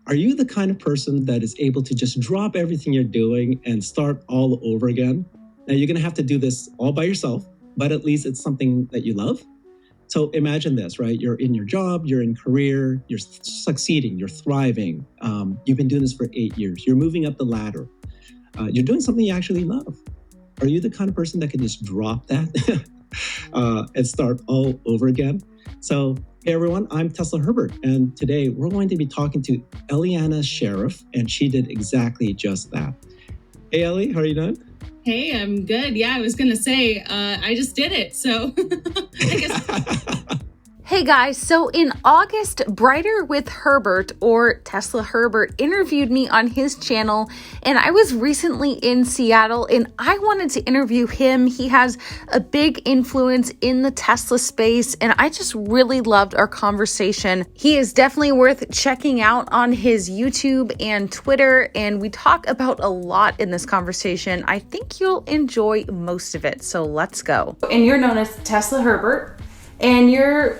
Are you the kind of person that is able to just drop everything you're doing and start all over again? Now, you're going to have to do this all by yourself, but at least it's something that you love. So imagine this, right? You're in your job, you're in career, you're succeeding, you're thriving. You've been doing this for 8 years. You're moving up the ladder. You're doing something you actually love. Are you the kind of person that can just drop that and start all over again? So, hey everyone, I'm Tesla Herbert, and today we're going to be talking to Eliana Sheriff, and she did exactly just that. Hey Ellie, how are you doing? Hey, I'm good. Yeah, I was going to say, I just did it. So I guess. Hey guys, so in August, Brighter with Herbert, or Tesla Herbert, interviewed me on his channel, and I was recently in Seattle and I wanted to interview him. He has a big influence in the Tesla space, and I just really loved our conversation. He is definitely worth checking out on his YouTube and Twitter, and we talk about a lot in this conversation. I think you'll enjoy most of it, so let's go. And you're known as Tesla Herbert. And you're,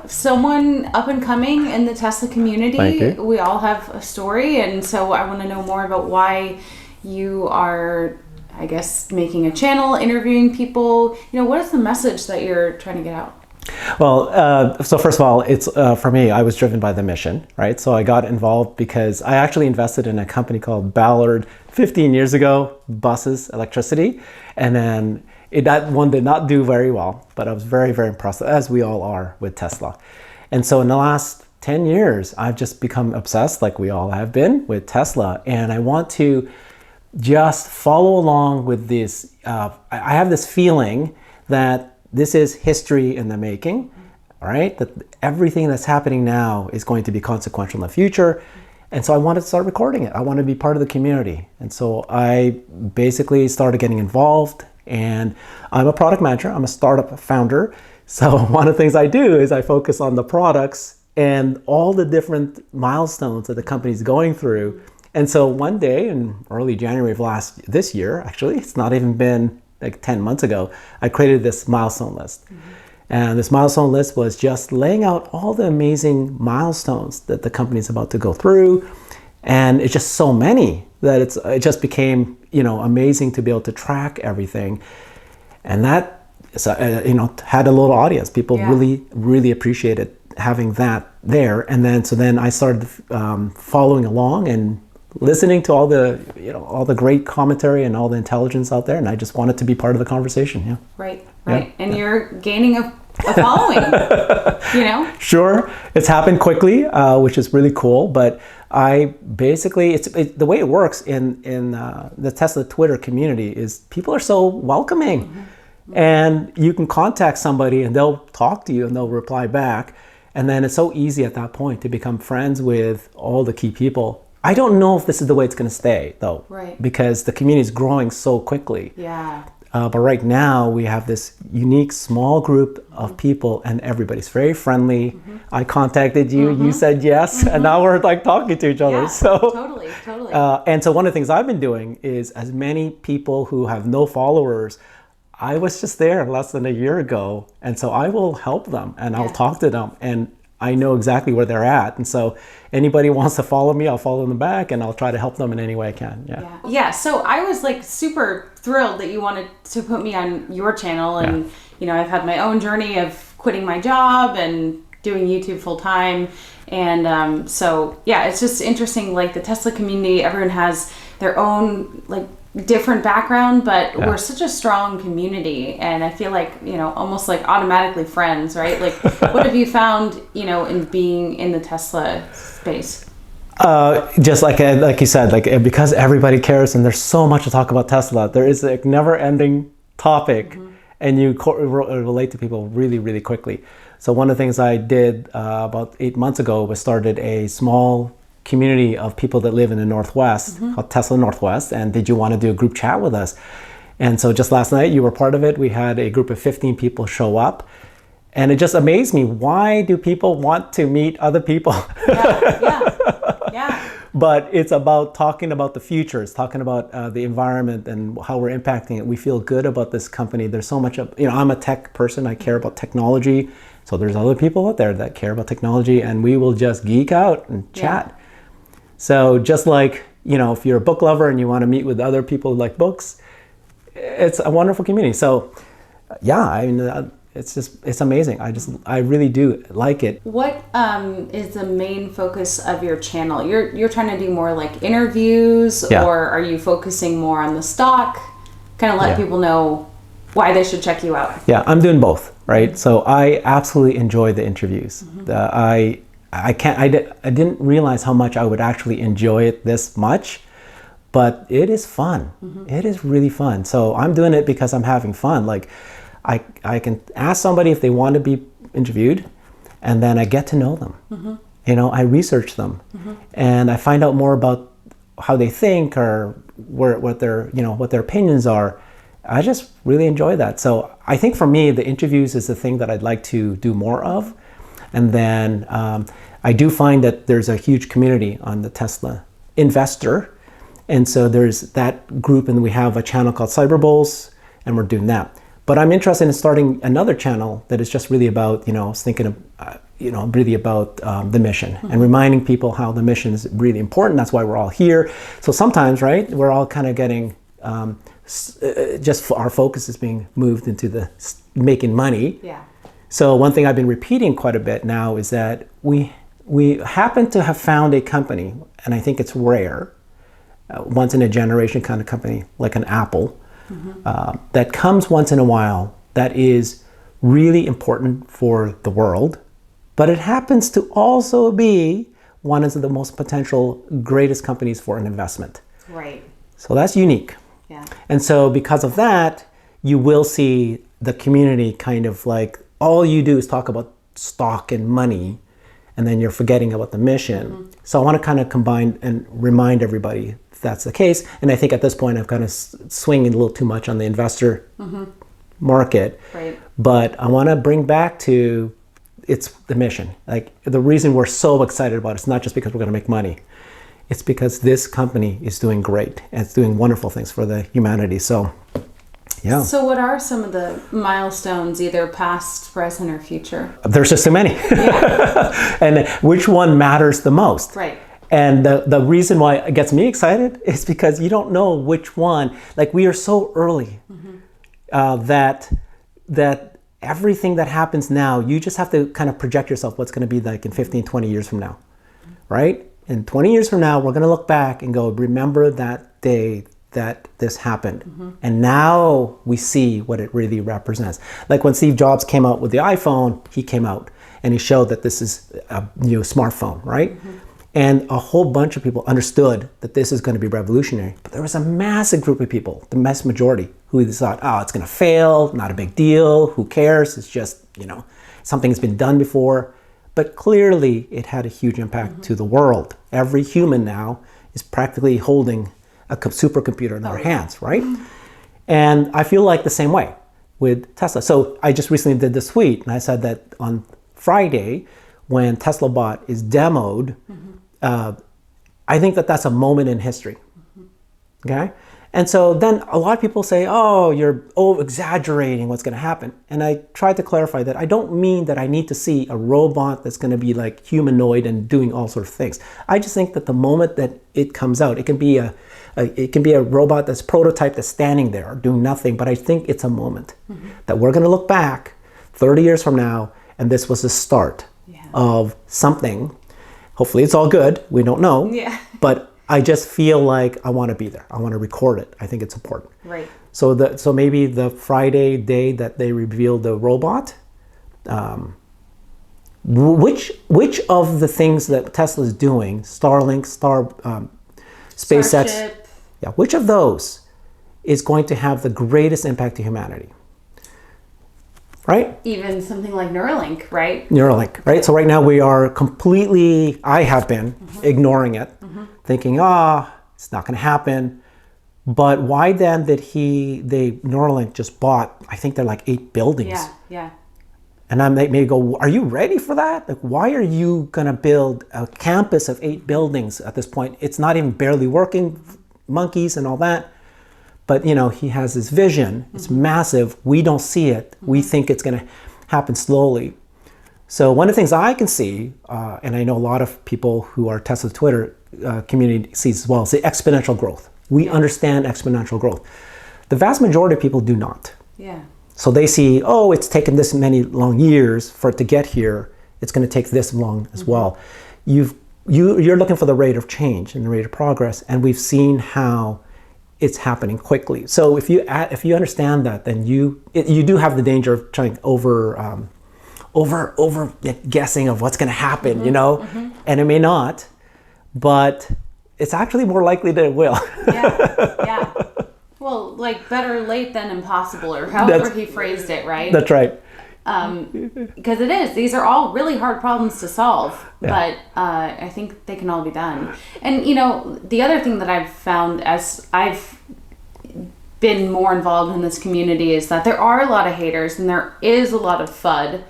someone up and coming in the Tesla community. Thank you. We all have a story, and so I want to know more about why you are, I guess, making a channel, interviewing people. What is the message that you're trying to get out? Well, so first of all, it's for me, I was driven by the mission, right? So I got involved because I actually invested in a company called Ballard 15 years ago, buses, electricity, and then that one did not do very well, but I was very, very impressed, as we all are with Tesla. And so in the last 10 years, I've just become obsessed, like we all have been, with Tesla. And I want to just follow along with this. I have this feeling that this is history in the making, all right? That everything that's happening now is going to be consequential in the future. And so I wanted to start recording it. I want to be part of the community. And so I basically started getting involved. And I'm a product manager. I'm a startup founder. So one of the things I do is I focus on the products and all the different milestones that the company's going through. And so one day in early January of this year, actually, it's not even been like 10 months ago, I created this milestone list. Mm-hmm. And this milestone list was just laying out all the amazing milestones that the company's about to go through. And it's just so many that it just became, amazing to be able to track everything. And that, had a little audience. People really, really appreciated having that there. And then I started following along and listening to all the great commentary and all the intelligence out there. And I just wanted to be part of the conversation. Yeah. Right. Yeah. And you're gaining a following, Sure. It's happened quickly, which is really cool. But I basically, the way it works in the Tesla Twitter community is people are so welcoming. Mm-hmm. And you can contact somebody and they'll talk to you and they'll reply back. And then it's so easy at that point to become friends with all the key people. I don't know if this is the way it's going to stay, though. Right. Because the community is growing so quickly. Yeah. But right now we have this unique small group of people and everybody's very friendly. Mm-hmm. I contacted you, you said yes, and now we're like talking to each other. Yeah, so totally. And so one of the things I've been doing is, as many people who have no followers, I was just there less than a year ago, and so I will help them and I'll talk to them, and I know exactly where they're at. And so anybody wants to follow me, I'll follow them back and I'll try to help them in any way I can. Yeah. So I was like super thrilled that you wanted to put me on your channel. And, I've had my own journey of quitting my job and doing YouTube full time. And it's just interesting, like the Tesla community, everyone has their own like different background, but we're such a strong community, and I feel like almost like automatically friends, right? Like what have you found in being in the Tesla space? Just like you said, because everybody cares and there's so much to talk about Tesla, there is a never-ending topic, and you relate to people really, really quickly. So one of the things I did about 8 months ago was started a small community of people that live in the Northwest called Tesla Northwest, and did you want to do a group chat with us? And so just last night, you were part of it. We had a group of 15 people show up, and it just amazed me. Why do people want to meet other people? Yeah. But it's about talking about the future. It's talking about the environment and how we're impacting it. We feel good about this company. There's so much of, I'm a tech person. I care about technology. So there's other people out there that care about technology, and we will just geek out and chat. So just like, if you're a book lover and you want to meet with other people who like books, it's a wonderful community. So yeah, I mean, it's amazing. I really do like it. What is the main focus of your channel? You're trying to do more like interviews, or are you focusing more on the stock? Kind of let people know why they should check you out. Yeah, I'm doing both, right? So I absolutely enjoy the interviews. I didn't realize how much I would actually enjoy it this much, but it is fun. It is really fun. So I'm doing it because I'm having fun. Like I can ask somebody if they want to be interviewed, and then I get to know them. I research them, and I find out more about how they think or what their opinions are. I just really enjoy that. So I think for me, the interviews is the thing that I'd like to do more of. And then I do find that there's a huge community on the Tesla investor. And so there's that group, and we have a channel called Cyber Bulls, and we're doing that. But I'm interested in starting another channel that is just really about, I was thinking of, really about the mission and reminding people how the mission is really important. That's why we're all here. So sometimes, right, we're all kind of getting, just our focus is being moved into the making money. Yeah. So one thing I've been repeating quite a bit now is that we happen to have found a company, and I think it's rare, once in a generation kind of company, like an Apple, that comes once in a while, that is really important for the world, but it happens to also be one of the most potential greatest companies for an investment. Right. So that's unique. Yeah. And so because of that, you will see the community kind of like, all you do is talk about stock and money, and then you're forgetting about the mission. So I want to kind of combine and remind everybody that's the case. And I think at this point, I've kind of swinging a little too much on the investor market. Right. But I want to bring back to it's the mission. Like the reason we're so excited about it's not just because we're going to make money. It's because this company is doing great and it's doing wonderful things for the humanity. So, yeah. So what are some of the milestones, either past, present, or future? There's just too many. And which one matters the most? Right. And the reason why it gets me excited is because you don't know which one. Like we are so early that everything that happens now, you just have to kind of project yourself what's going to be like in 15, 20 years from now, right? In 20 years from now, we're going to look back and go, remember that day that this happened. And now we see what it really represents. Like when Steve Jobs came out with the iPhone, he came out and he showed that this is a new smartphone, right? And a whole bunch of people understood that this is going to be revolutionary. But there was a massive group of people, the mass majority, who thought, oh, it's going to fail, not a big deal, who cares? It's just, something that's been done before. But clearly it had a huge impact to the world. Every human now is practically holding a supercomputer in their hands, right? And I feel like the same way with Tesla. So I just recently did this tweet, and I said that on Friday, when Tesla Bot is demoed, I think that that's a moment in history, okay? And so then a lot of people say, oh, you're exaggerating what's going to happen. And I tried to clarify that I don't mean that I need to see a robot that's going to be like humanoid and doing all sorts of things. I just think that the moment that it comes out, it can be a robot that's prototype that's standing there doing nothing. But I think it's a moment that we're going to look back 30 years from now, and this was the start of something. Hopefully it's all good. We don't know. Yeah. But I just feel like I want to be there. I want to record it. I think it's important. Right. So maybe the Friday day that they revealed the robot, which of the things that Tesla is doing, Starlink, SpaceX, Starship. Yeah, which of those is going to have the greatest impact to humanity? Right? Even something like Neuralink, right? Neuralink, right? So right now we are completely, I have been ignoring it, thinking, it's not going to happen. But why then did Neuralink just bought, I think they're like 8 buildings. Yeah. And I may go, are you ready for that? Like, why are you going to build a campus of 8 buildings at this point? It's not even barely working, monkeys and all that. But, he has this vision. It's massive. We don't see it. We think it's going to happen slowly. So one of the things I can see, and I know a lot of people who are Tesla community sees as well is the exponential growth. We understand exponential growth. The vast majority of people do not. Yeah. So they see, oh, it's taken this many long years for it to get here. It's going to take this long as well. You're looking for the rate of change and the rate of progress, and we've seen how it's happening quickly. So if you understand that, then you do have the danger of trying over guessing of what's going to happen, and it may not, but it's actually more likely that it will. Yeah. Well, like better late than impossible, or however he phrased it, right? That's right. Because it is. These are all really hard problems to solve, but I think they can all be done. And, the other thing that I've found as I've been more involved in this community is that there are a lot of haters and there is a lot of FUD.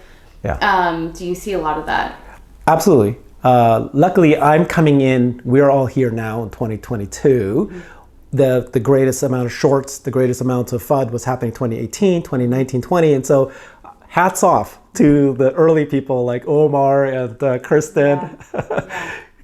Yeah. Do you see a lot of that? Absolutely. Luckily, I'm coming in. We're all here now in 2022. The greatest amount of shorts, the greatest amount of FUD was happening 2018, 2019, 20. And so hats off to the early people like Omar and Kristen,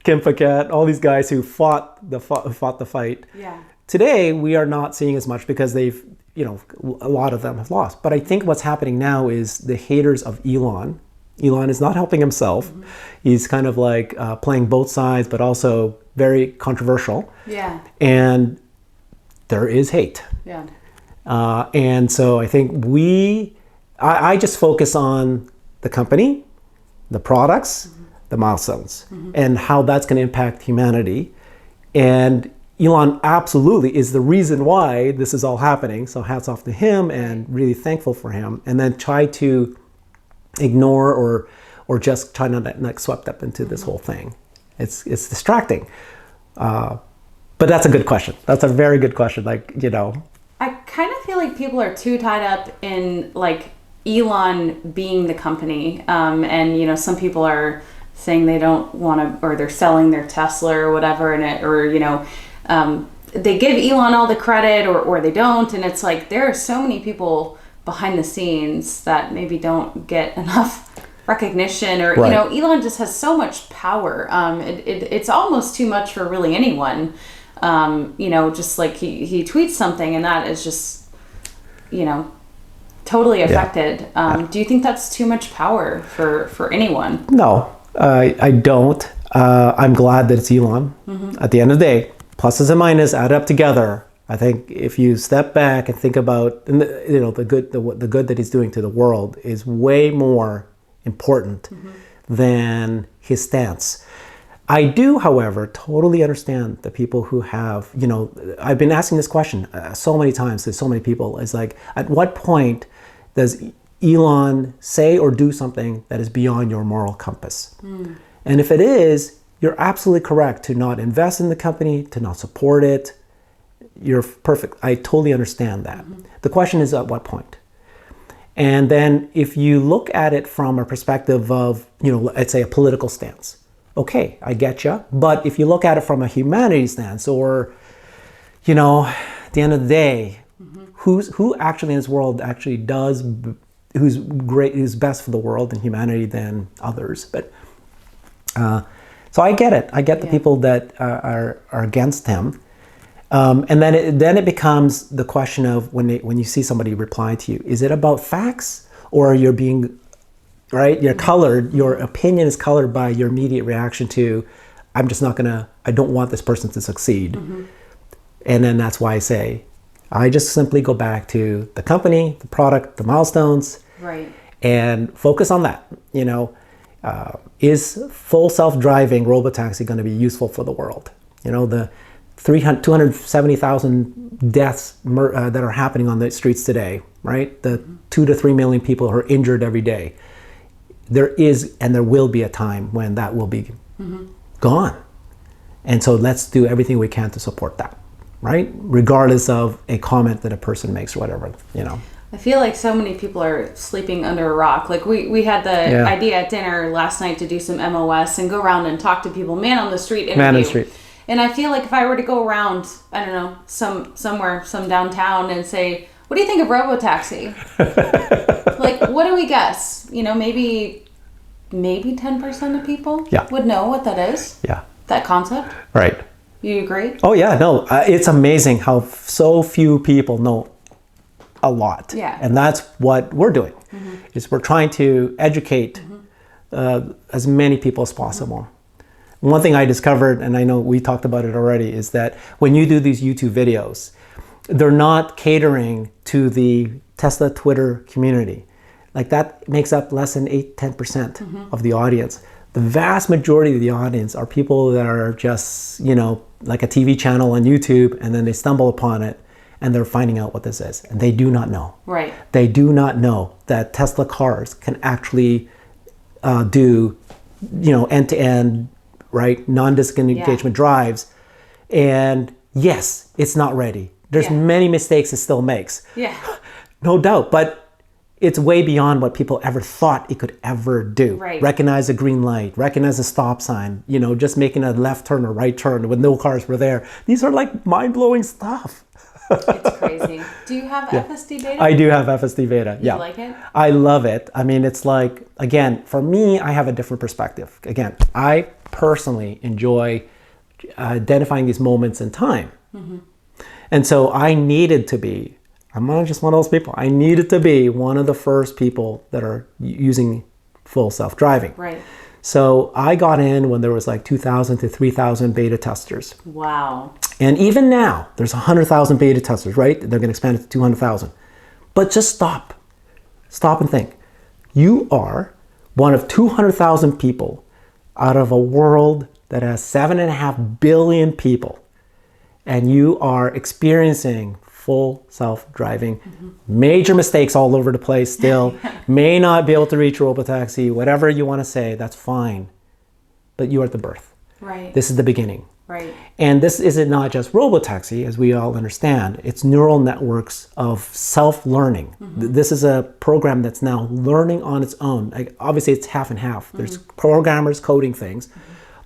Kim Paquette, all these guys who fought the fight. Yeah. Today, we are not seeing as much because they've, a lot of them have lost. But I think what's happening now is the haters of Elon. Elon is not helping himself. He's kind of like playing both sides, but also very controversial. Yeah. And there is hate. Yeah. And so I think I just focus on the company, the products, the milestones, and how that's going to impact humanity. And Elon absolutely is the reason why this is all happening. So hats off to him, and really thankful for him. And then try to ignore or just try not to get swept up into this whole thing. It's distracting. But that's a good question. That's a very good question. I kind of feel like people are too tied up in like Elon being the company. And, some people are saying they don't want to, or they're selling their Tesla or whatever, they give Elon all the credit or they don't. And it's like, there are so many people behind the scenes that maybe don't get enough recognition or, right. Elon just has so much power. It's almost too much for really anyone. Just like he tweets something and that is just, totally affected. Do you think that's too much power for anyone? No, I don't. I'm glad that it's Elon. At the end of the day, pluses and minuses add up together. I think if you step back and think about, the good that he's doing to the world is way more important than his stance. I do, however, totally understand the people who have, I've been asking this question so many times to so many people. It's like, at what point does Elon say or do something that is beyond your moral compass? And if it is, you're absolutely correct to not invest in the company, to not support it. You're perfect. I totally understand that. The question is at what point? And then if you look at it from a perspective of, let's say a political stance, okay, I get you. But if you look at it from a humanity stance, or, at the end of the day, who actually in this world actually does, who's great, who's best for the world and humanity than others. But so I get it. I get the people that are against him. And then it becomes the question of when you see somebody reply to you, is it about facts, or you're being, right? You're colored, your opinion is colored by your immediate reaction to, I don't want this person to succeed. And then that's why I say, I just simply go back to the company, the product, the milestones, right, and focus on that. Is full self-driving robotaxi going to be useful for the world? The 270,000 deaths that are happening on the streets today, right? The 2 to 3 million people who are injured every day. There is and there will be a time when that will be gone. And so let's do everything we can to support that, right? Regardless of a comment that a person makes or whatever, I feel like so many people are sleeping under a rock. Like we had the idea at dinner last night to do some MOS and go around and talk to people, man on the street interview. Man on the street. And I feel like if I were to go around, I don't know, somewhere downtown and say, what do you think of Robotaxi? Like, what do we guess? Maybe 10% of people would know what that is. Yeah. That concept? Right. You agree? Oh yeah, no, it's amazing how so few people know a lot. Yeah. And that's what we're doing, is we're trying to educate as many people as possible. One thing I discovered, and I know we talked about it already, is that when you do these YouTube videos, they're not catering to the Tesla Twitter community. Like that makes up less than 8-10% of the audience. The vast majority of the audience are people that are just, you know, like a TV channel on YouTube, and then they stumble upon it and they're finding out what this is. And they do not know. Right. They do not know that Tesla cars can actually do, you know, end-to-end, right, non-disengagement drives. And yes, it's not ready. There's many mistakes it still makes. Yeah. No doubt, but it's way beyond what people ever thought it could ever do. Right. Recognize a green light, recognize a stop sign, you know, just making a left turn or right turn when no cars were there. These are like mind-blowing stuff. It's crazy. Do you have FSD beta? I do have FSD beta. You like it? I love it. I mean, it's like, again, for me, I have a different perspective. Again, I personally enjoy identifying these moments in time. And so I needed to be, I'm not just one of those people, I needed to be one of the first people that are using full self-driving. Right. So I got in when there was like 2,000 to 3,000 beta testers. Wow. And even now, there's 100,000 beta testers, right? They're going to expand it to 200,000. But just stop. Stop and think. You are one of 200,000 people out of a world that has 7.5 billion people. And you are experiencing full self-driving. Major mistakes all over the place still. May not be able to reach Robotaxi, whatever you want to say, that's fine. But you are at the birth. Right. This is the beginning. Right. And this isn't not just Robotaxi, as we all understand. It's neural networks of self-learning. This is a program that's now learning on its own. Like, obviously, it's half and half. There's programmers coding things,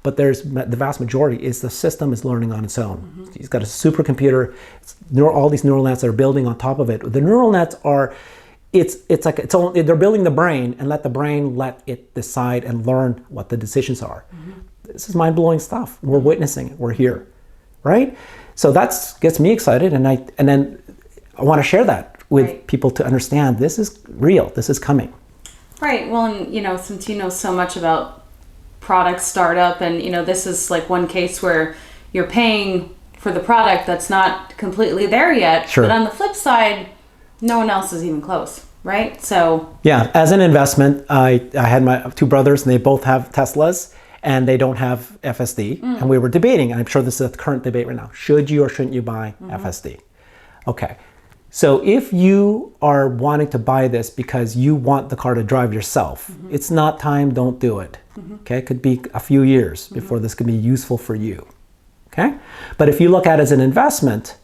but there's the vast majority is the system is learning on its own. It's got a supercomputer. All these neural nets are building on top of it. The neural nets are, they're building the brain and let the brain let it decide and learn what the decisions are. This is mind-blowing stuff. We're witnessing it. We're here, right? So that gets me excited, and then I want to share that with people to understand this is real. This is coming. Right. Well, and you know, since you know so much about product startup, and you know, this is like one case where you're paying for the product that's not completely there yet. Sure. But on the flip side, no one else is even close, right? So yeah, as an investment, I had my two brothers, and they both have Teslas. And they don't have FSD. And we were debating, and I'm sure this is a current debate right now. Should you or shouldn't you buy FSD? Okay, so if you are wanting to buy this because you want the car to drive yourself, it's not time, don't do it. Okay, it could be a few years before this could be useful for you. Okay, but if you look at it as an investment,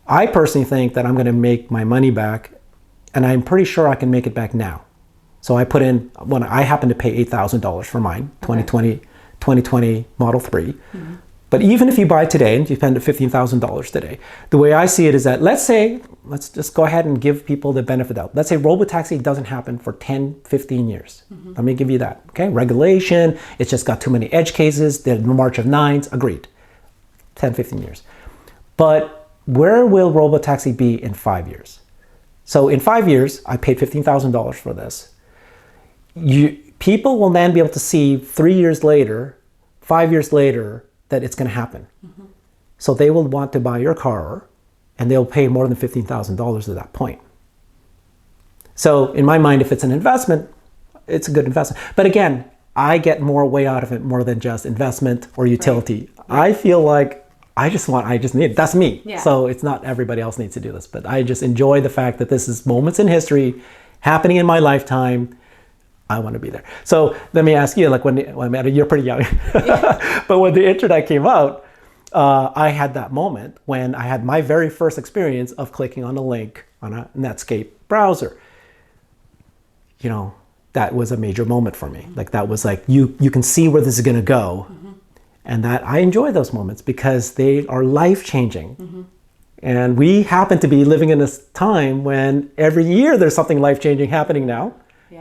I personally think that I'm gonna make my money back, and I'm pretty sure I can make it back now. So I put in, when I happen to pay $8,000 for mine, 2020 Model 3. But even if you buy today and you spend $15,000 today, the way I see it is that let's just go ahead and give people the benefit of doubt. Let's say Robotaxi doesn't happen for 10, 15 years. Let me give you that, okay? Regulation, it's just got too many edge cases, the March of Nines, agreed. 10, 15 years. But where will Robotaxi be in 5 years? So in 5 years, I paid $15,000 for this. People will then be able to see 3 years later, 5 years later, that it's going to happen. So they will want to buy your car, and they'll pay more than $15,000 at that point. So in my mind, if it's an investment, it's a good investment. But again, I get more way out of it more than just investment or utility. I feel like I just need it. That's me. Yeah. So it's not everybody else needs to do this, but I just enjoy the fact that this is moments in history happening in my lifetime. I want to be there. So let me ask you, like you're pretty young, but when the internet came out, I had that moment when I had my very first experience of clicking on a link on a Netscape browser. You know, that was a major moment for me. Like that was like, you can see where this is going to go. And that I enjoy those moments because they are life-changing. And we happen to be living in this time when every year there's something life-changing happening now.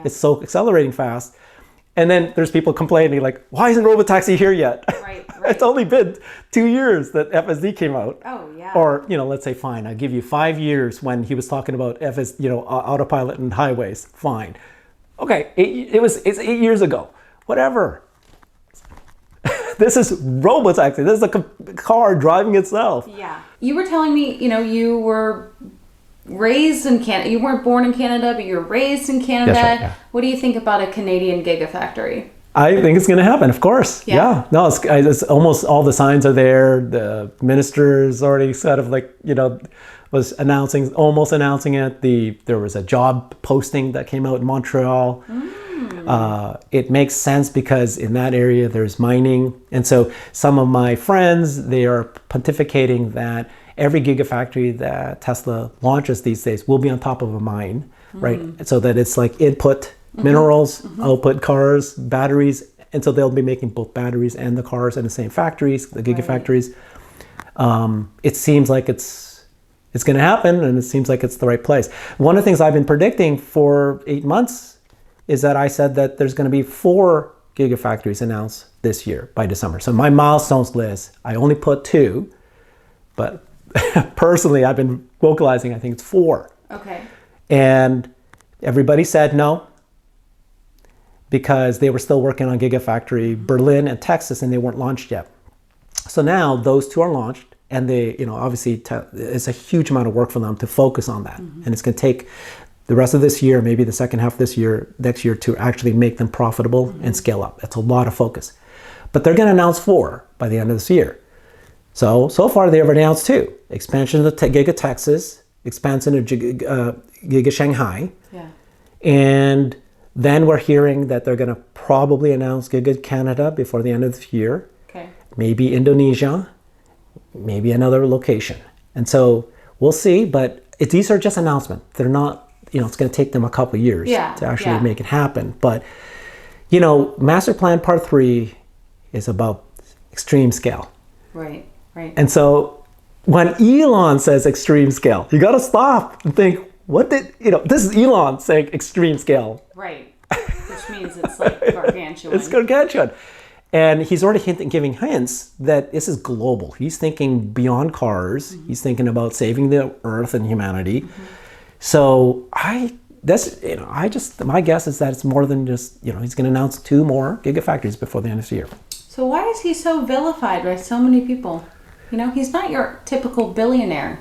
It's so accelerating fast. And then there's people complaining like, why isn't Robotaxi here yet? Right. It's only been 2 years that FSD came out. Oh, yeah. Or, let's say, fine, I'll give you 5 years when he was talking about autopilot and highways. Fine. Okay, it's 8 years ago. Whatever. This is Robotaxi. This is a car driving itself. Yeah. You were telling me, you were raised in Canada. You weren't born in Canada, but you were raised in Canada. That's right, yeah. What do you think about a Canadian gigafactory? I think it's going to happen, of course. Yeah. No, it's almost all the signs are there. The minister's already sort of was almost announcing it. There was a job posting that came out in Montreal. It makes sense because in that area there's mining. And so some of my friends, they are pontificating that every gigafactory that Tesla launches these days will be on top of a mine, right? So that it's like input minerals, output cars, batteries. And so they'll be making both batteries and the cars in the same factories, the gigafactories. It seems like it's going to happen, and it seems like it's the right place. One of the things I've been predicting for 8 months is that I said that there's going to be 4 gigafactories announced this year by December. So my milestones list, I only put 2, but personally I've been vocalizing, I think it's 4. Okay. And everybody said no, because they were still working on Gigafactory Berlin and Texas, and they weren't launched yet. So now those 2 are launched, and they, obviously it's a huge amount of work for them to focus on that. And it's going to take the rest of this year, maybe the second half of this year, next year, to actually make them profitable and scale up. That's a lot of focus. But they're going to announce 4 by the end of this year. So far they've announced 2. Expansion of Giga Texas, expansion of Giga Shanghai. Yeah. And then we're hearing that they're going to probably announce Giga Canada before the end of the year. Okay. Maybe Indonesia, maybe another location. And so we'll see, but these are just announcements. They're not, it's going to take them a couple of years to actually make it happen. But, Master Plan Part 3 is about extreme scale. Right. And so when Elon says extreme scale, you got to stop and think, this is Elon saying extreme scale. Right. Which means it's like gargantuan. It's gargantuan. And he's already giving hints that this is global. He's thinking beyond cars. He's thinking about saving the earth and humanity. So my guess is that it's more than just, he's going to announce 2 more gigafactories before the end of the year. So why is he so vilified by so many people? He's not your typical billionaire,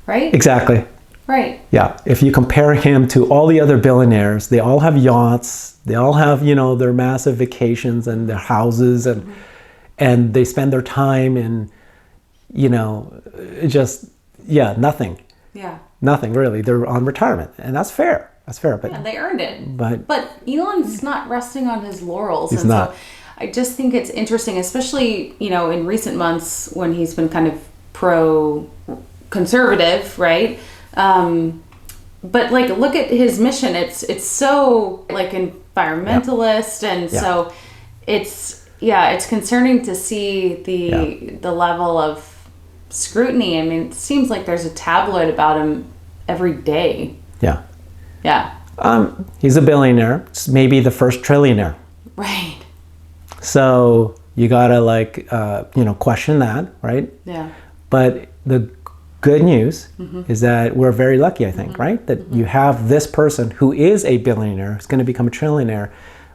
right? Exactly. Right. Yeah. If you compare him to all the other billionaires, they all have yachts. They all have, their massive vacations and their houses, and they spend their time in, nothing. Yeah. Nothing really. They're on retirement, and that's fair. But yeah, they earned it. But Elon's not resting on his laurels. He's not. So I just think it's interesting, especially, in recent months when he's been kind of pro-conservative, right? But look at his mission. It's so environmentalist, and so it's concerning to see the level of scrutiny. I mean, it seems like there's a tabloid about him every day. Yeah. Yeah. He's a billionaire. It's maybe the first trillionaire. Right. So you gotta question that, right? Yeah. But the good news is that we're very lucky, I think, right? That you have this person who is a billionaire, who's going to become a trillionaire,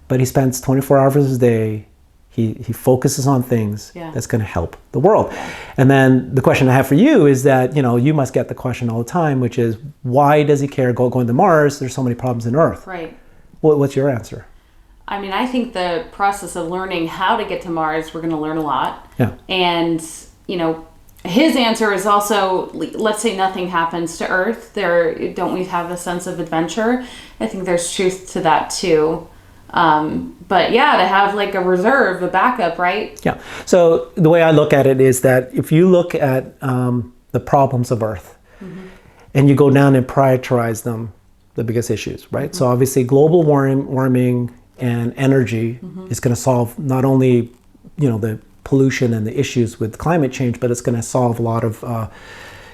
but he spends 24 hours a day. He focuses on things that's going to help the world. Yeah. And then the question I have for you is that, you must get the question all the time, which is, why does he care going to Mars? There's so many problems on Earth. Right. What's your answer? I mean, I think the process of learning how to get to Mars, we're going to learn a lot. Yeah. And, his answer is also, let's say nothing happens to Earth. Don't we have a sense of adventure? I think there's truth to that too. But to have a reserve, a backup, right? Yeah. So the way I look at it is that if you look at the problems of Earth and you go down and prioritize them, the biggest issues, right? So obviously global warming and energy is going to solve not only, the pollution and the issues with climate change, but it's going to solve a lot of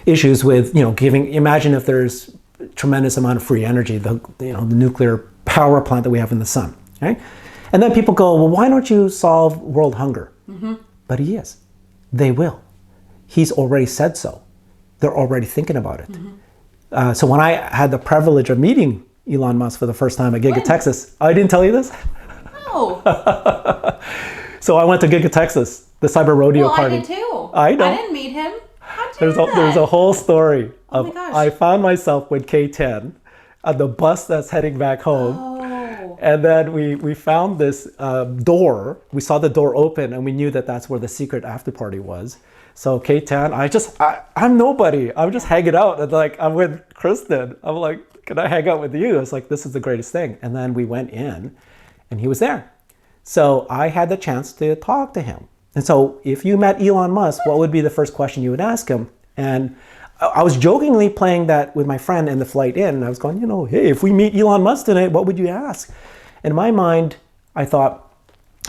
issues with, imagine if there's tremendous amount of free energy, the nuclear power plant that we have in the sun, right? And then people go, well, why don't you solve world hunger? But he is. They will. He's already said so. They're already thinking about it. So when I had the privilege of meeting Elon Musk for the first time at Giga Texas, I didn't tell you this? No. So I went to Giga Texas, the cyber rodeo party. I did too. I know. I didn't meet him. How'd you do that? There's a whole story of my gosh. I found myself with K10 on the bus that's heading back home. Oh. And then we found this door. We saw the door open and we knew that that's where the secret after party was. So K10, I'm nobody. I'm just hanging out. And like, I'm with Kristen. I'm like, can I hang out with you? It's like, this is the greatest thing. And then we went in and he was there. So I had the chance to talk to him. And so if you met Elon Musk, what would be the first question you would ask him? And I was jokingly playing that with my friend in the flight in. And I was going, hey, if we meet Elon Musk tonight, what would you ask? In my mind, I thought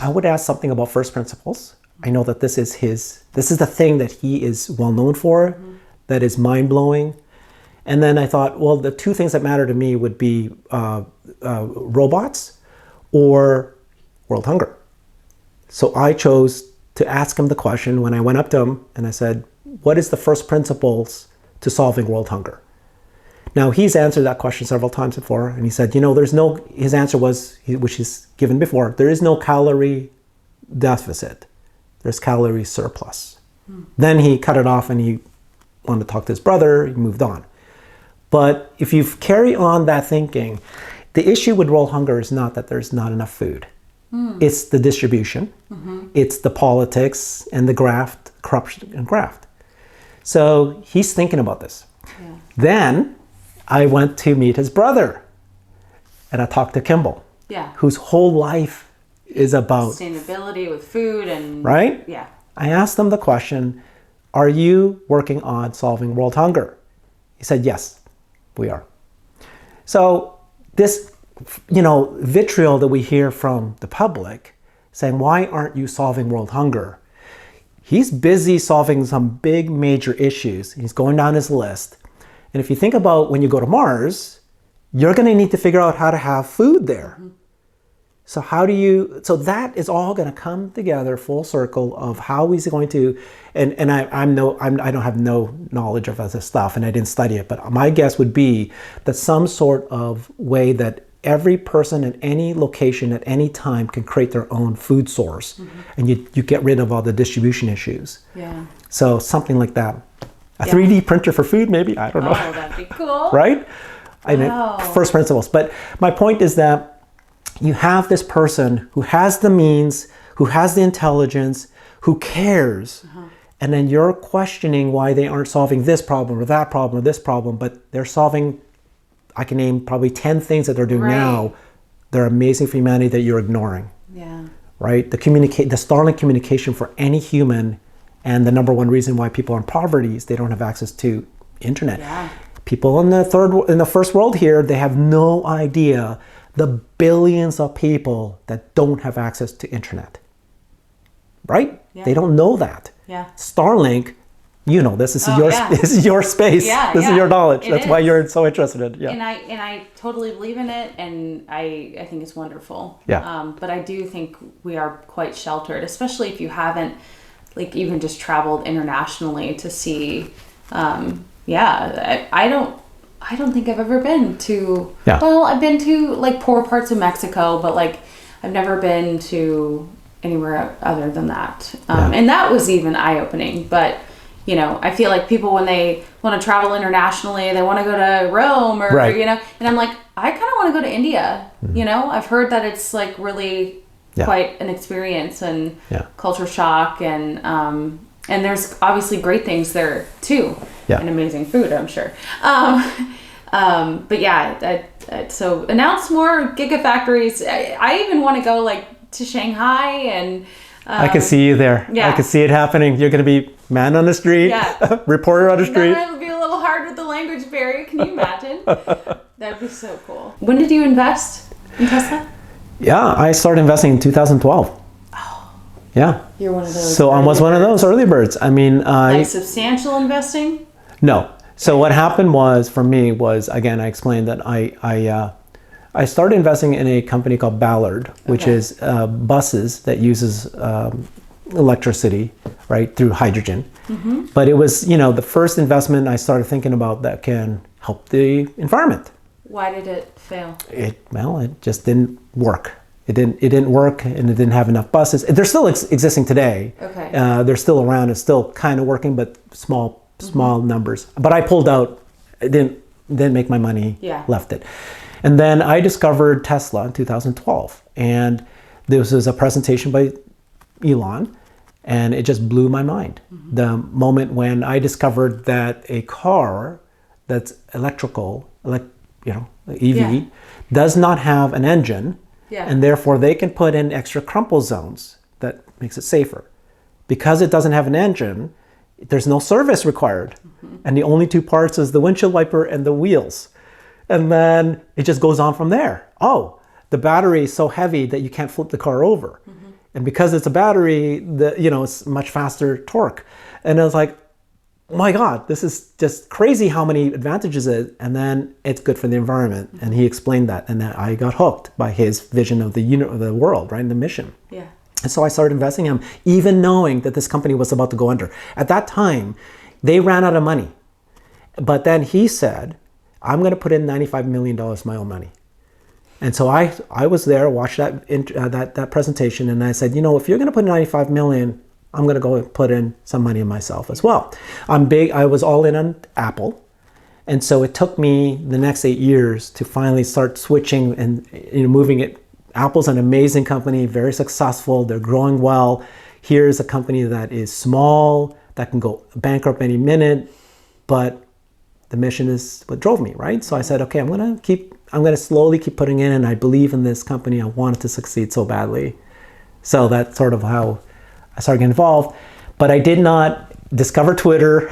I would ask something about first principles. I know that this is the thing that he is well known for, that is mind blowing. And then I thought, well, the two things that matter to me would be robots or world hunger. So I chose to ask him the question when I went up to him and I said, what is the first principles to solving world hunger? Now he's answered that question several times before and he said, his answer was, which he's given before, there is no calorie deficit. There's calorie surplus. Then he cut it off and he wanted to talk to his brother, he moved on. But if you carry on that thinking, the issue with world hunger is not that there's not enough food. It's the distribution, it's the politics and the graft, corruption and graft. So he's thinking about this. Yeah. Then I went to meet his brother and I talked to Kimball, whose whole life is about sustainability with food and right? Yeah. I asked him the question, are you working on solving world hunger? He said, yes, we are. So this vitriol that we hear from the public saying, why aren't you solving world hunger? He's busy solving some big major issues. He's going down his list. And if you think about when you go to Mars, you're going to need to figure out how to have food there. So so that is all going to come together full circle of how he's going to, and I don't have no knowledge of this stuff and I didn't study it, but my guess would be that some sort of way that every person at any location at any time can create their own food source and you get rid of all the distribution issues. Yeah. So something like that. A 3D printer for food, maybe? I don't know. Oh, that'd be cool. Right? Wow. First principles. But my point is that you have this person who has the means, who has the intelligence, who cares, and then you're questioning why they aren't solving this problem or that problem or this problem, but they're solving, I can name probably 10 things that they're doing now. They're amazing for humanity that you're ignoring. Yeah. Right? The Starlink communication for any human, and the number one reason why people are in poverty is they don't have access to internet. Yeah. People in the first world here, they have no idea the billions of people that don't have access to internet. Right? Yeah. They don't know that. Yeah. Starlink, this is this is your space. Yeah, this is your knowledge. That's why you're so interested in it. Yeah. And I totally believe in it, and I think it's wonderful. Yeah. But I do think we are quite sheltered, especially if you haven't even just traveled internationally to see. I don't think I've ever been to. Yeah. Well, I've been to poor parts of Mexico, but I've never been to anywhere other than that. And that was even eye-opening. But I feel like people, when they want to travel internationally, they want to go to Rome or and I'm like, I kind of want to go to India. I've heard that it's really quite an experience and culture shock and there's obviously great things there too. Yeah. And amazing food, I'm sure. But so announce more gigafactories. I even want to go to Shanghai and I can see you there. Yeah. I can see it happening. You're going to be man on the street, reporter on the street. That would be a little hard with the language barrier. Can you imagine? That'd be so cool. When did you invest in Tesla? Yeah, I started investing in 2012. Oh. Yeah. You're one of those. So I was one of those early birds. I mean, substantial investing? No. So what happened was, for me, again, I explained that I I started investing in a company called Ballard, which is buses that uses electricity, right, through hydrogen. But it was, the first investment I started thinking about that can help the environment. Why did it fail? It just didn't work. It didn't work, and it didn't have enough buses. They're still existing today. Okay. They're still around. It's still kind of working, but small numbers. But I pulled out. It didn't make my money. Yeah. Left it. And then I discovered Tesla in 2012, and this was a presentation by Elon, and it just blew my mind. The moment when I discovered that a car that's electrical, EV, does not have an engine, and therefore they can put in extra crumple zones that makes it safer. Because it doesn't have an engine, there's no service required. And the only two parts is the windshield wiper and the wheels. And then it just goes on from there. Oh, the battery is so heavy that you can't flip the car over. And because it's a battery, it's much faster torque. And I was like, my God, this is just crazy how many advantages it is. And then it's good for the environment. And he explained that. And then I got hooked by his vision of the world, right? And the mission. Yeah. And so I started investing in him, even knowing that this company was about to go under. At that time, they ran out of money. But then he said, I'm going to put in $95 million of my own money. And so I was there, watched that presentation, and I said, if you're going to put 95 million, I'm going to go and put in some money in myself as well. I was all in on Apple. And so it took me the next 8 years to finally start switching and moving it. Apple's an amazing company, very successful. They're growing well. Here's a company that is small, that can go bankrupt any minute, but the mission is what drove me, right? So I said, okay, I'm going to slowly keep putting in, and I believe in this company. I want it to succeed so badly. So that's sort of how I started getting involved. But I did not discover Twitter.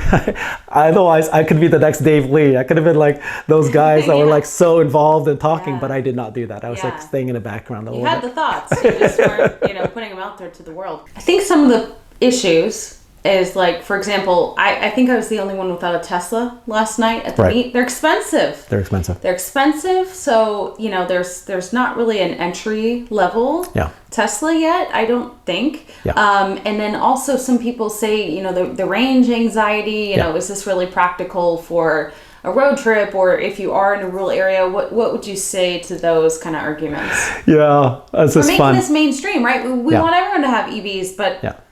Otherwise, I could be the next Dave Lee. I could have been like those guys that were like so involved and talking, but I did not do that. I was like staying in the background a little bit. You had the thoughts. You just weren't, putting them out there to the world. I think some of the issues is like, for example, I think I was the only one without a Tesla last night at the meet. They're expensive. They're expensive. So, there's not really an entry level Tesla yet, I don't think. And then also some people say, the range anxiety, is this really practical for a road trip, or if you are in a rural area, what would you say to those kind of arguments? Yeah, that's just fun. We're making this mainstream, right? We want everyone to have EVs, but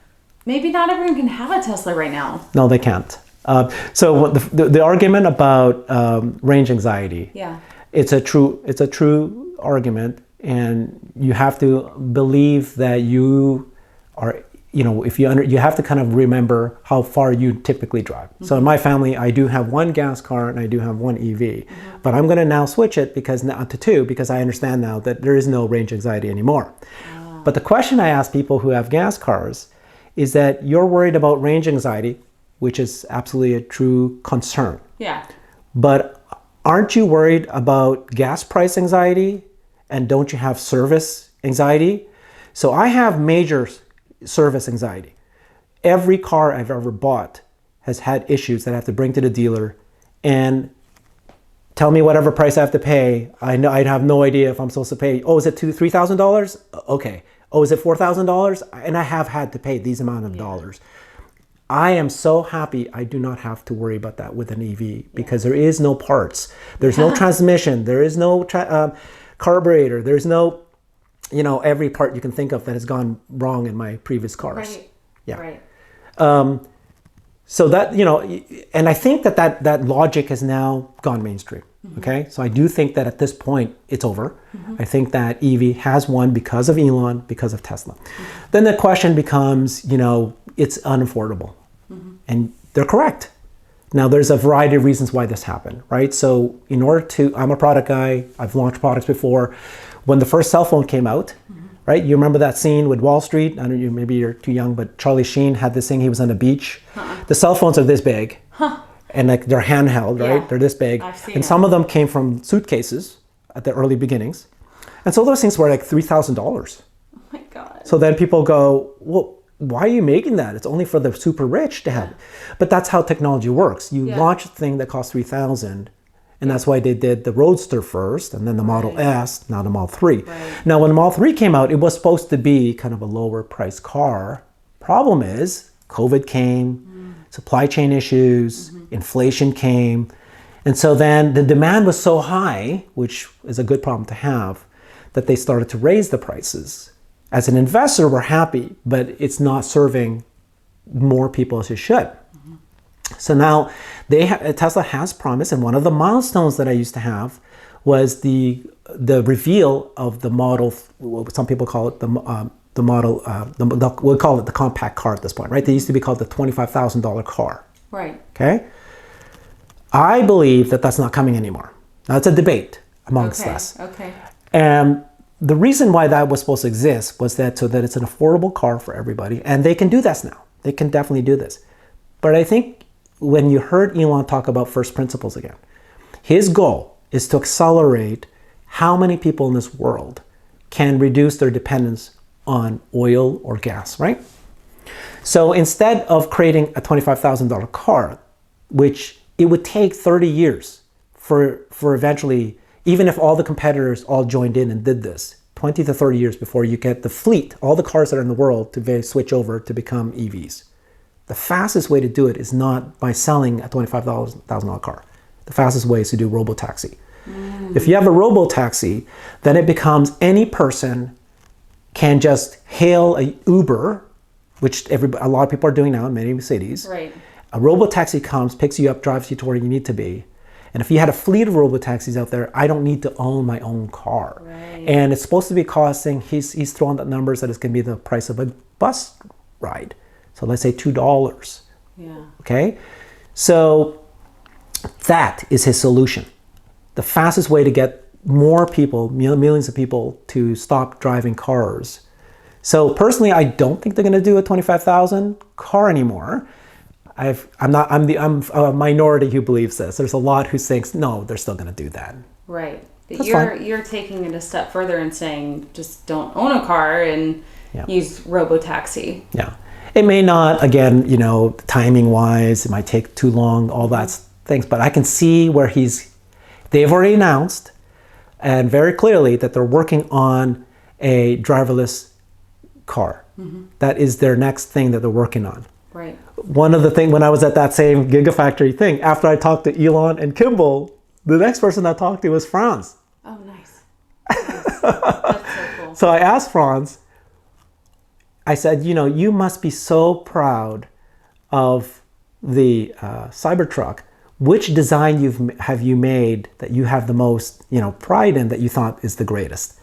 maybe not everyone can have a Tesla right now. No, they can't. So the argument about range anxiety, it's a true argument, and you have to believe that you are, if you have to kind of remember how far you typically drive. So in my family, I do have one gas car and I do have one EV, but I'm going to now switch it to two because I understand now that there is no range anxiety anymore. But the question I ask people who have gas cars is that you're worried about range anxiety, which is absolutely a true concern. Yeah. But aren't you worried about gas price anxiety? And don't you have service anxiety? So I have major service anxiety. Every car I've ever bought has had issues that I have to bring to the dealer and tell me whatever price I have to pay. I have no idea if I'm supposed to pay. Oh, is it $3,000? Okay. Oh, is it $4,000? And I have had to pay these amount of dollars. I am so happy I do not have to worry about that with an EV because there is no parts. There's no transmission. There is no carburetor. There's no, every part you can think of that has gone wrong in my previous cars. Right. Yeah. Right. So that, and I think that logic has now gone mainstream. Okay. So I do think that at this point it's over. I think that EV has won because of Elon, because of Tesla. Then the question becomes, it's unaffordable. And they're correct. Now there's a variety of reasons why this happened, right? So I'm a product guy. I've launched products before. When the first cell phone came out, right? You remember that scene with Wall Street? I don't know, maybe you're too young, but Charlie Sheen had this thing. He was on the beach. The cell phones are this big. And like they're handheld, right? Yeah. They're this big. I've seen and it. some of them came from suitcases at the early beginnings. And so those things were like $3,000. Oh my God. So then people go, well, why are you making that? It's only for the super rich to have it. But that's how technology works. You launch a thing that costs $3,000, And that's why they did the Roadster first, and then the Model S, now the Model 3. Right. Now, when the Model 3 came out, it was supposed to be kind of a lower price car. Problem is, COVID came, supply chain issues, inflation came. And so then the demand was so high, which is a good problem to have, that they started to raise the prices. As an investor, we're happy, but it's not serving more people as it should. So now Tesla has promised, and one of the milestones that I used to have was the reveal of the model. Some people call it the model. We'll call it the compact car at this point, right? They used to be called the $25,000 car. Right. Okay. I believe that that's not coming anymore. Now it's a debate amongst us. Okay. And the reason why that was supposed to exist was that so that it's an affordable car for everybody, and they can do this now. They can definitely do this. But I think when you heard Elon talk about first principles again, his goal is to accelerate how many people in this world can reduce their dependence on oil or gas, right? So instead of creating a $25,000 car, which it would take 30 years for eventually, even if all the competitors all joined in and did this, 20 to 30 years before you get the fleet, all the cars that are in the world to switch over to become EVs. The fastest way to do it is not by selling a $25,000 car. The fastest way is to do robo-taxi. If you have a robo-taxi, then it becomes any person can just hail a Uber, which a lot of people are doing now in many cities. Right. A robo-taxi comes, picks you up, drives you to where you need to be. And if you had a fleet of robo-taxis out there, I don't need to own my own car. Right. And it's supposed to be costing, he's throwing the numbers that it's going to be the price of a bus ride. So let's say $2. Yeah. Okay? So that is his solution. The fastest way to get more people, millions of people, to stop driving cars. So personally, I don't think they're going to do a 25,000 car anymore. I'm a minority who believes this. There's a lot who thinks, no, they're still going to do that. Right. That's You're taking it a step further and saying just don't own a car and use robo-taxi. Yeah. It may not, again, timing wise, it might take too long, all that things, but I can see where they've already announced and very clearly that they're working on a driverless car. That is their next thing that they're working on. Right. One of the things, when I was at that same Gigafactory thing, after I talked to Elon and Kimball, the next person I talked to was Franz. Oh, nice. That's so cool. So I asked Franz, I said, you must be so proud of the Cybertruck. Which design have you made that you have the most, pride in, that you thought is the greatest?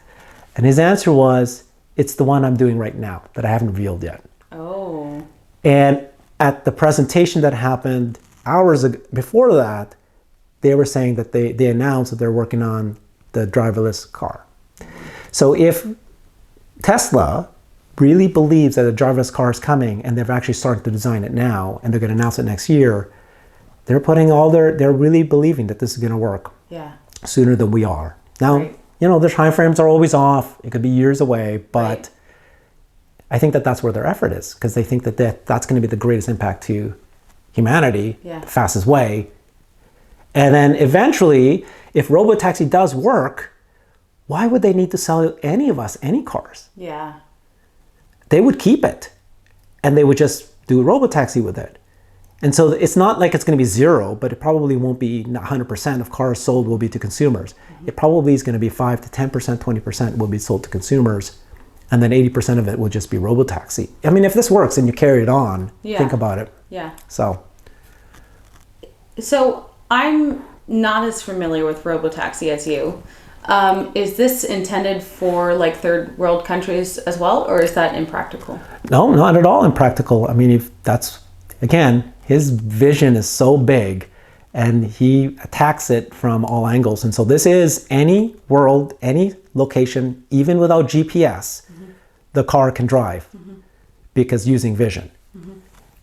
And his answer was, it's the one I'm doing right now that I haven't revealed yet. Oh. And at the presentation that happened hours before that, they were saying that they announced that they're working on the driverless car. So if Tesla really believes that a driverless car is coming and they've actually started to design it now and they're going to announce it next year, they're putting they're really believing that this is going to work sooner than we are. Now, their time frames are always off. It could be years away, but I think that that's where their effort is, because they think that that's going to be the greatest impact to humanity, the fastest way. And then eventually, if robotaxi does work, why would they need to sell any of us any cars? Yeah. They would keep it, and they would just do a robotaxi with it. And so it's not like it's going to be zero, but it probably won't be 100% of cars sold will be to consumers. It probably is going to be 5 to 10%, 20% will be sold to consumers. And then 80% of it will just be robotaxi. I mean, if this works and you carry it on, think about it. Yeah. So I'm not as familiar with robotaxi as you. Is this intended for like third world countries as well, or is that impractical? No, not at all impractical. I mean, again, his vision is so big and he attacks it from all angles. And so this is any world, any location, even without GPS, the car can drive because using vision.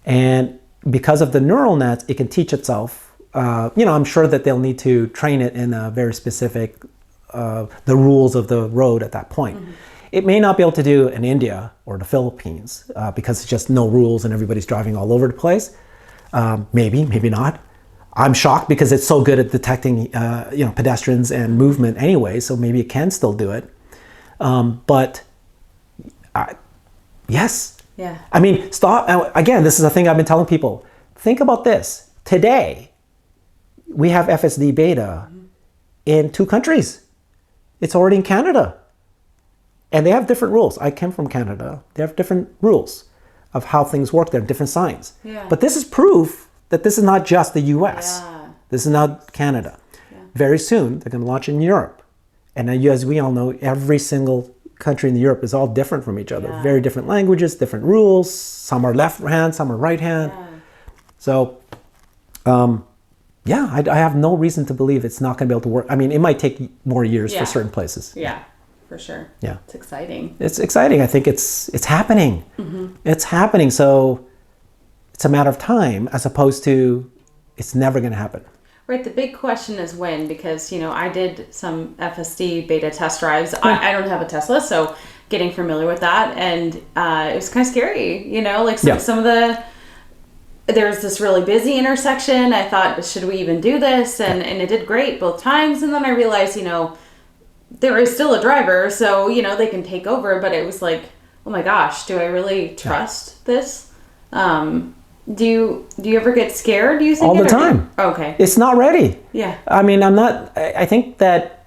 And because of the neural nets, it can teach itself. I'm sure that they'll need to train it in a very specific, the rules of the road at that point. It may not be able to do in India or the Philippines because it's just no rules and everybody's driving all over the place. Maybe not. I'm shocked because it's so good at detecting, pedestrians and movement anyway. So maybe it can still do it. Yes. Yeah. I mean, stop. Again, this is a thing I've been telling people. Think about this. Today, we have FSD beta in 2 countries. It's already in Canada. And they have different rules. I came from Canada. They have different rules of how things work. They have different signs. Yeah. But this is proof that this is not just the US. Yeah. This is not Canada. Yeah. Very soon, they're going to launch in Europe. And as we all know, every single country in Europe is all different from each other. Yeah. Very different languages, different rules. Some are left hand, some are right hand. Yeah. So, I have no reason to believe it's not going to be able to work. I mean, it might take more years for certain places. Yeah, for sure. Yeah. It's exciting. It's exciting. I think it's happening. It's happening. So it's a matter of time as opposed to it's never going to happen. Right. The big question is when, because, I did some FSD beta test drives. I don't have a Tesla, so getting familiar with that. And it was kind of scary, some of there's this really busy intersection. I thought, should we even do this? And it did great both times. And then I realized, there is still a driver, so, they can take over. But it was like, oh my gosh, do I really trust this? Do you ever get scared, do you think? All the time. Okay. It's not ready. Yeah. I mean, I think that,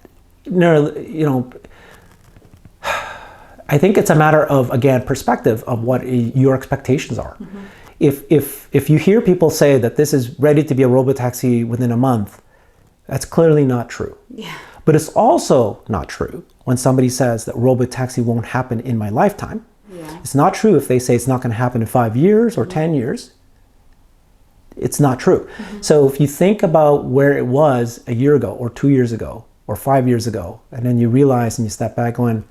I think it's a matter of, again, perspective of what your expectations are. If you hear people say that this is ready to be a robotaxi within a month, that's clearly not true. Yeah. But it's also not true when somebody says that robotaxi won't happen in my lifetime. Yeah. It's not true if they say it's not going to happen in 5 years or 10 years. It's not true. So if you think about where it was a year ago or 2 years ago or 5 years ago, and then you realize and you step back going,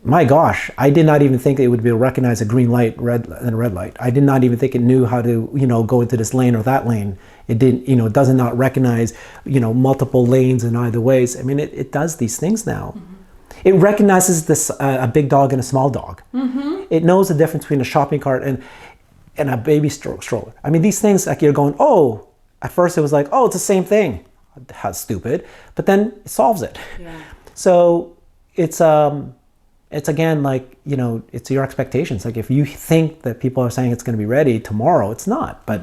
my gosh, I did not even think it would be able to recognize a green light and a red light. I did not even think it knew how to, go into this lane or that lane. It didn't, it does not recognize, multiple lanes in either ways. I mean, it does these things now. It recognizes this a big dog and a small dog. It knows the difference between a shopping cart and a baby stroller. I mean, these things, like, you're going, oh, at first it was like, oh, it's the same thing. How stupid. But then it solves it. Yeah. So it's again, like, it's your expectations. Like, if you think that people are saying it's going to be ready tomorrow, it's not. But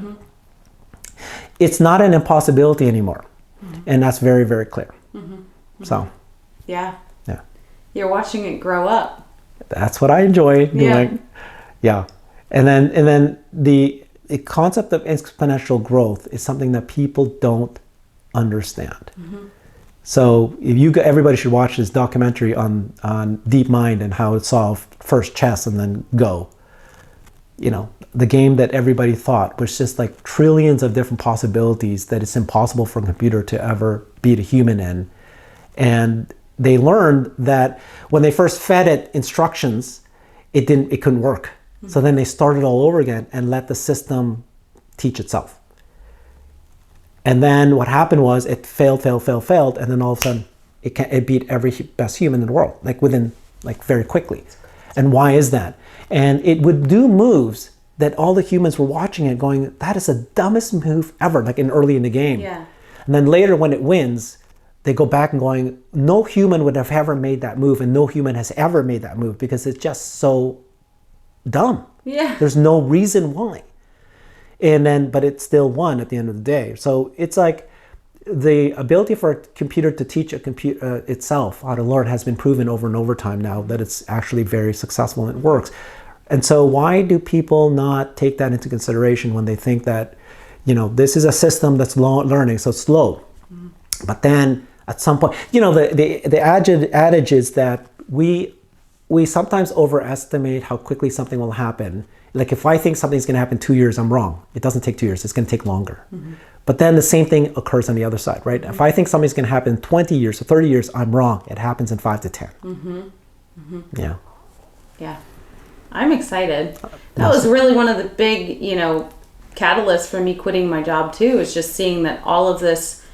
it's not an impossibility anymore. And that's very, very clear. So. Yeah. Yeah. You're watching it grow up. That's what I enjoy doing. Yeah. And then the concept of exponential growth is something that people don't understand. So everybody should watch this documentary on DeepMind and how it solved first chess and then Go. The game that everybody thought was just like trillions of different possibilities that it's impossible for a computer to ever beat a human in. And they learned that when they first fed it instructions, it couldn't work. So then they started all over again and let the system teach itself. And then what happened was it failed, and then all of a sudden it beat every best human in the world, very quickly. And why is that? And it would do moves that all the humans were watching it going, that is the dumbest move ever, early in the game. Yeah. And then later when it wins, they go back and going, no human would have ever made that move, and no human has ever made that move because it's just so dumb. Yeah. There's no reason why. But it still won at the end of the day. So it's like the ability for a computer to teach a computer itself how to learn has been proven over and over time now that it's actually very successful and it works. And so why do people not take that into consideration when they think that, this is a system that's learning, so it's slow. But then at some point, the adage is that we sometimes overestimate how quickly something will happen. Like, if I think something's going to happen 2 years, I'm wrong. It doesn't take 2 years. It's going to take longer. But then the same thing occurs on the other side, right? If I think something's going to happen in 20 years or 30 years, I'm wrong. It happens in 5 to 10. Yeah. Yeah. I'm excited. That was really one of the big, catalysts for me quitting my job too, is just seeing that all of this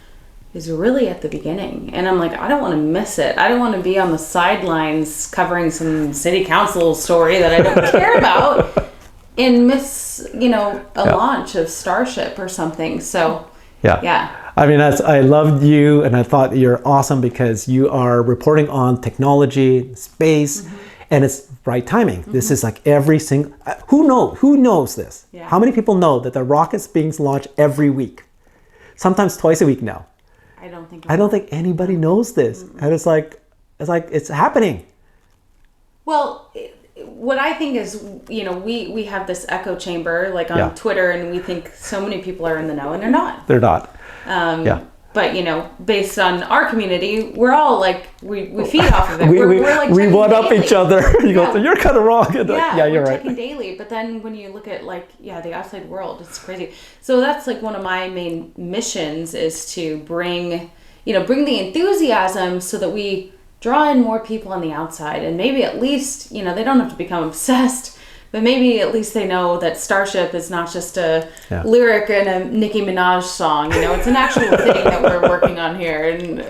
is really at the beginning. And I'm like, I don't want to miss it. I don't want to be on the sidelines covering some city council story that I don't care about and miss, a launch of Starship or something. So Yeah. Yeah. I mean, I loved you, and I thought you're awesome because you are reporting on technology, space, and it's right timing. This is like every single, who knows this? Yeah. How many people know that the rocket's being launched every week? Sometimes twice a week now. I don't think anybody knows this. And it's happening. Well, what I think is, we have this echo chamber like on Twitter, and we think so many people are in the know, and they're not. They're not. But based on our community, we're all like we feed off of it. we like we one up daily. each other. You go, you're kind of wrong. You're right. Checking daily. But then when you look at the outside world, it's crazy. So that's like one of my main missions is to bring the enthusiasm so that we draw in more people on the outside, and maybe at least they don't have to become obsessed. But maybe at least they know that Starship is not just a lyric in a Nicki Minaj song. It's an actual thing that we're working on here, and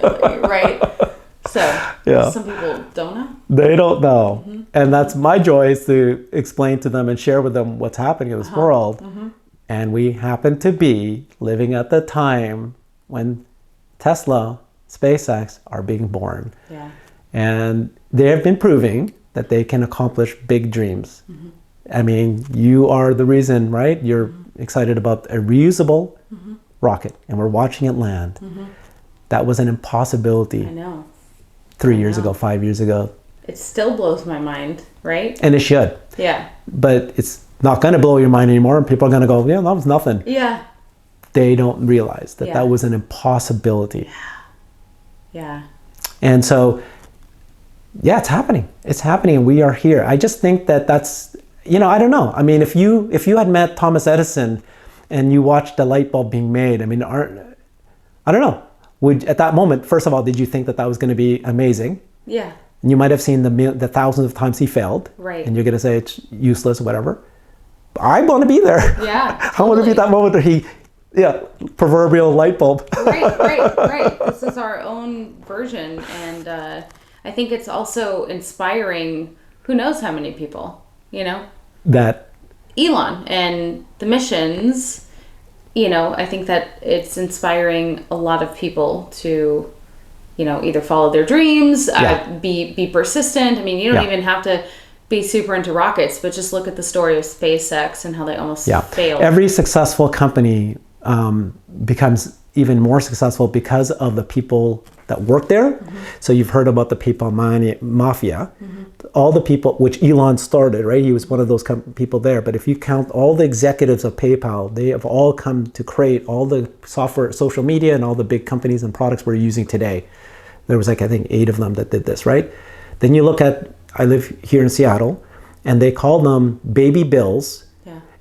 right. So some people don't know. They don't know, and that's my joy is to explain to them and share with them what's happening in this world. And we happen to be living at the time when Tesla, SpaceX are being born, and they have been proving that they can accomplish big dreams. I mean, you are the reason, right? You're excited about a reusable rocket, and we're watching it land. That was an impossibility. I know. 3 years ago, 5 years ago. It still blows my mind, right? And it should. Yeah. But it's not going to blow your mind anymore, and people are going to go, yeah, that was nothing. Yeah. They don't realize that that was an impossibility. Yeah. And so, it's happening. It's happening, and we are here. I just think that's... I don't know. I mean, if you had met Thomas Edison and you watched the light bulb being made, I mean, I don't know. At that moment, first of all, did you think that was going to be amazing? Yeah. And you might have seen the thousands of times he failed. Right. And you're going to say it's useless or whatever. But I want to be there. Yeah. I want to be at that moment where proverbial light bulb. Right. This is our own version. And I think it's also inspiring who knows how many people, That Elon and the missions, I think that it's inspiring a lot of people to, either follow their dreams, be persistent. I mean, you don't even have to be super into rockets, but just look at the story of SpaceX and how they almost failed. Every successful company becomes even more successful because of the people that work there. So you've heard about the PayPal mafia. All the people, which Elon started, right? He was one of those people there. But if you count all the executives of PayPal, they have all come to create all the software, social media, and all the big companies and products we're using today. There was I think 8 of them that did this, right? Then you look at, I live here in Seattle, and they call them Baby Bills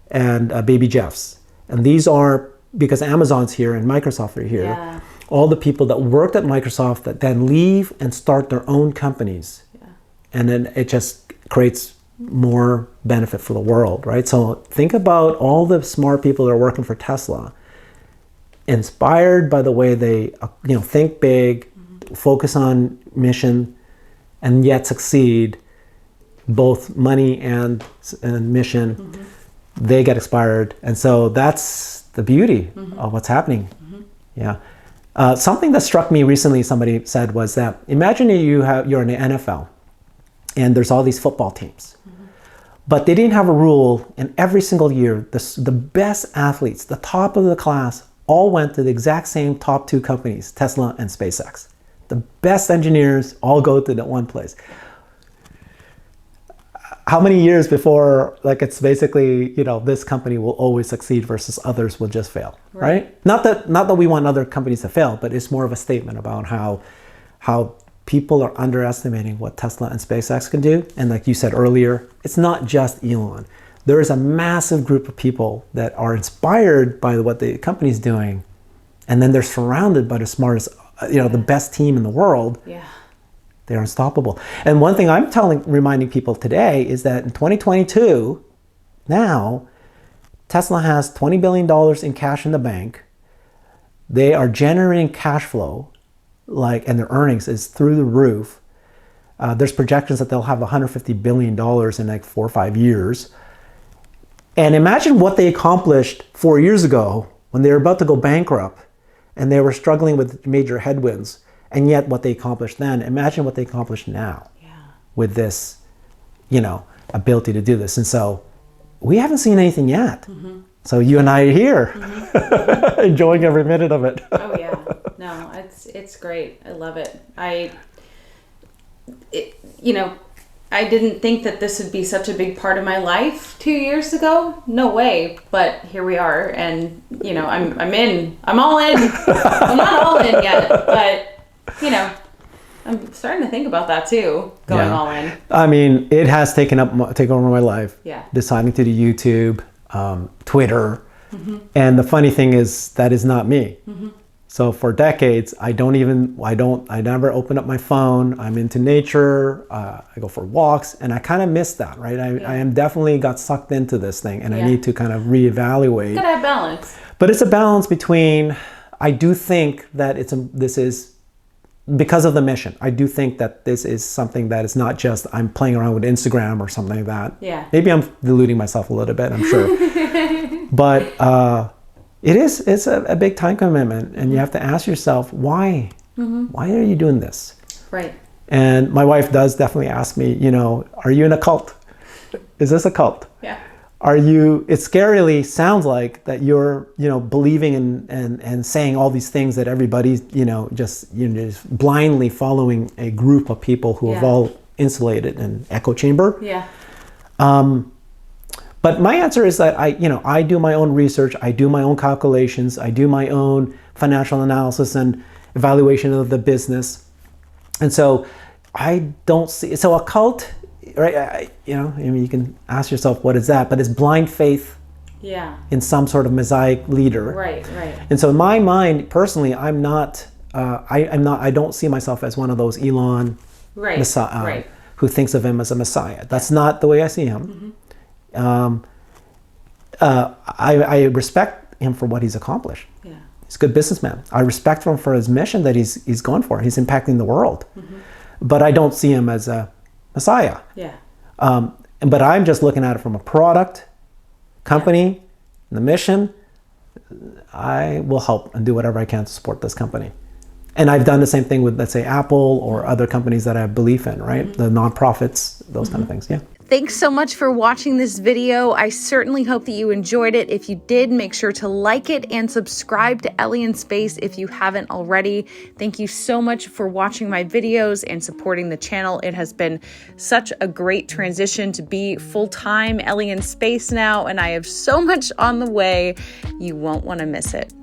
and Baby Jeffs. And these are, because Amazon's here and Microsoft are here, all the people that worked at Microsoft that then leave and start their own companies. And then it just creates more benefit for the world, right? So think about all the smart people that are working for Tesla, inspired by the way they, think big, focus on mission, and yet succeed, both money and mission. They get inspired. And so that's the beauty of what's happening. Something that struck me recently, somebody said, was that imagine you're in the NFL and there's all these football teams, but they didn't have a rule, and every single year the best athletes, the top of the class, all went to the exact same top 2 companies, Tesla and SpaceX. The best engineers all go to that one place. How many years before, it's basically, this company will always succeed versus others will just fail, right? Not that we want other companies to fail, but it's more of a statement about how people are underestimating what Tesla and SpaceX can do. And like you said earlier, it's not just Elon. There is a massive group of people that are inspired by what the company's doing, and then they're surrounded by the smartest, the best team in the world. They're unstoppable. And one thing I'm reminding people today is that in 2022, now, Tesla has $20 billion in cash in the bank. They are generating cash flow, and their earnings is through the roof. There's projections that they'll have $150 billion in 4 or 5 years. And imagine what they accomplished 4 years ago when they were about to go bankrupt. and they were struggling with major headwinds. And yet what they accomplished then, imagine what they accomplished now with this, ability to do this. And so we haven't seen anything yet. Mm-hmm. So you and I are here, enjoying every minute of it. Oh yeah, no, it's great. I love it. I didn't think that this would be such a big part of my life 2 years ago. No way. But here we are, and I'm in. I'm all in. I'm not all in yet, but I'm starting to think about that too. Going all in. I mean, it has taken over my life. Yeah. Deciding to do YouTube, Twitter, and the funny thing is that is not me. Mm-hmm. So for decades, I never open up my phone. I'm into nature. I go for walks, and I kind of miss that, right? I am definitely got sucked into this thing, and I need to kind of reevaluate. Gotta have balance. But it's a balance between. I do think that this is because of the mission. I do think that this is something that is not just I'm playing around with Instagram or something like that. Yeah. Maybe I'm deluding myself a little bit. I'm sure, but. It's a big time commitment, and you have to ask yourself, why? Mm-hmm. Why are you doing this? Right. And my wife does definitely ask me, are you in a cult? Is this a cult? Yeah. It scarily sounds like that you're, believing and saying all these things that everybody's, just blindly following a group of people who have all insulated an echo chamber. Yeah. But my answer is that I do my own research, I do my own calculations, I do my own financial analysis and evaluation of the business. And so I don't see, so a cult, right? You can ask yourself, what is that? But it's blind faith in some sort of Messiah leader. Right. And so in my mind, personally, I don't see myself as one of those Elon Messiah, who thinks of him as a Messiah. That's not the way I see him. Mm-hmm. I respect him for what he's accomplished. Yeah. He's a good businessman. I respect him for his mission that he's going for. He's impacting the world. Mm-hmm. But I don't see him as a Messiah. Yeah. But I'm just looking at it from a product, company, the mission. I will help and do whatever I can to support this company. And I've done the same thing with, let's say, Apple or other companies that I have belief in, right? Mm-hmm. The nonprofits, those kind of things. Yeah. Thanks so much for watching this video. I certainly hope that you enjoyed it. If you did, make sure to like it and subscribe to Ellie in Space if you haven't already. Thank you so much for watching my videos and supporting the channel. It has been such a great transition to be full-time Ellie in Space now, and I have so much on the way. You won't want to miss it.